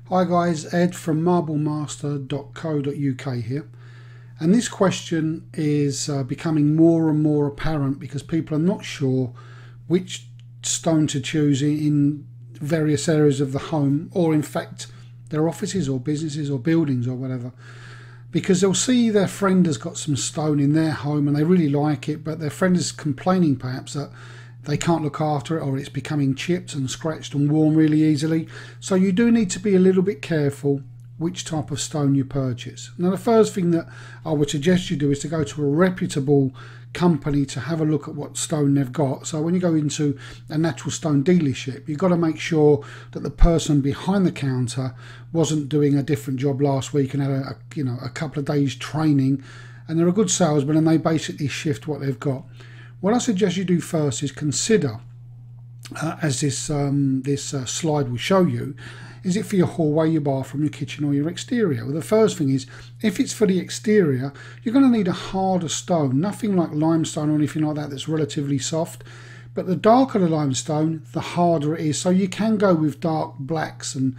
Hi guys, Ed from marblemaster.co.uk here, and this question is becoming more and more apparent because people are not sure which stone to choose in various areas of the home, or in fact their offices or businesses or buildings or whatever, because they'll see their friend has got some stone in their home and they really like it, but their friend is complaining perhaps that they can't look after it, or it's becoming chipped and scratched and worn really easily. So you do need to be a little bit careful which type of stone you purchase. Now, the first thing that I would suggest you do is to go to a reputable company to have a look at what stone they've got. So when you go into a natural stone dealership, you've got to make sure that the person behind the counter wasn't doing a different job last week and had a couple of days training, and they're a good salesman and they basically shift what they've got. What I suggest you do first is consider, as this slide will show you, is it for your hallway, your bathroom, your kitchen or your exterior? Well, the first thing is, if it's for the exterior, you're going to need a harder stone, nothing like limestone or anything like that that's relatively soft. But the darker the limestone, the harder it is. So you can go with dark blacks and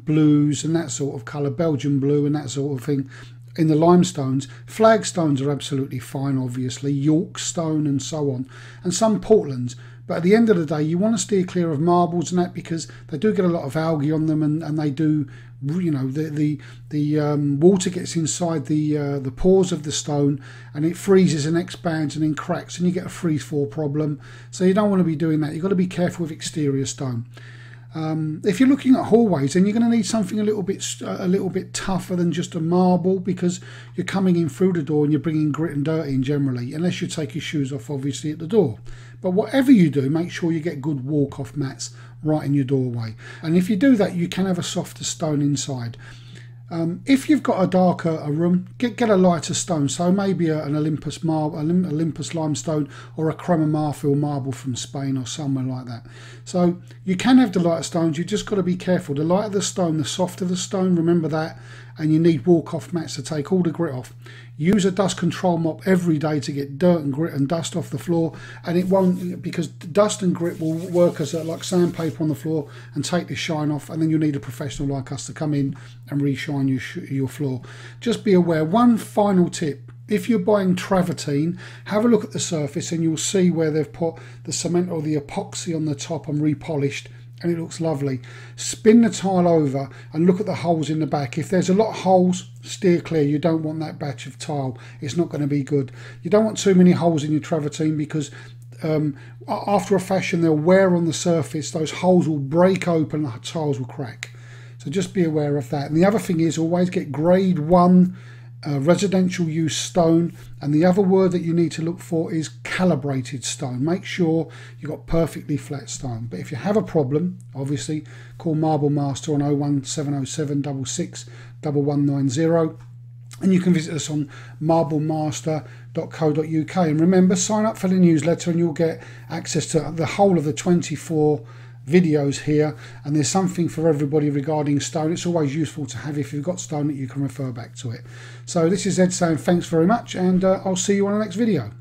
blues and that sort of colour, Belgian blue and that sort of thing. In the limestones, flagstones are absolutely fine, obviously, York stone and so on, and some Portlands. But at the end of the day, you want to steer clear of marbles and that, because they do get a lot of algae on them, and they do, you know, the water gets inside the pores of the stone and it freezes and expands and then cracks, and you get a freeze-fall problem. So you don't want to be doing that. You've got to be careful with exterior stone. If you're looking at hallways, then you're going to need something a little bit tougher than just a marble, because you're coming in through the door and you're bringing grit and dirt in generally, unless you take your shoes off obviously at the door. But whatever you do, make sure you get good walk-off mats right in your doorway, and if you do that, you can have a softer stone inside. If you've got a darker room, get a lighter stone, so maybe an Olympus limestone or a Crema Marfil marble from Spain or somewhere like that. So you can have the lighter stones, you've just got to be careful. The lighter the stone, the softer the stone, remember that, and you need walk-off mats to take all the grit off. Use a dust control mop every day to get dirt and grit and dust off the floor, and it won't, because dust and grit will work as like sandpaper on the floor and take the shine off, and then you'll need a professional like us to come in and re-shine your floor. Just be aware. One final tip: if you're buying travertine, have a look at the surface and you'll see where they've put the cement or the epoxy on the top and repolished, and it looks lovely. Spin the tile over and look at the holes in the back. If there's a lot of holes, steer clear. You don't want that batch of tile. It's not going to be good. You don't want too many holes in your travertine, because after a fashion they'll wear on the surface. Those holes will break open and the tiles will crack. So just be aware of that. And the other thing is, always get grade 1 residential use stone, and the other word that you need to look for is calibrated stone. Make sure you've got perfectly flat stone. But if you have a problem, obviously call Marble Master on 01707 66 1190, and you can visit us on marblemaster.co.uk. and remember, sign up for the newsletter and you'll get access to the whole of the 24 videos here, and there's something for everybody regarding stone. It's always useful to have if you've got stone that you can refer back to it. So this is Ed saying thanks very much, and I'll see you on the next video.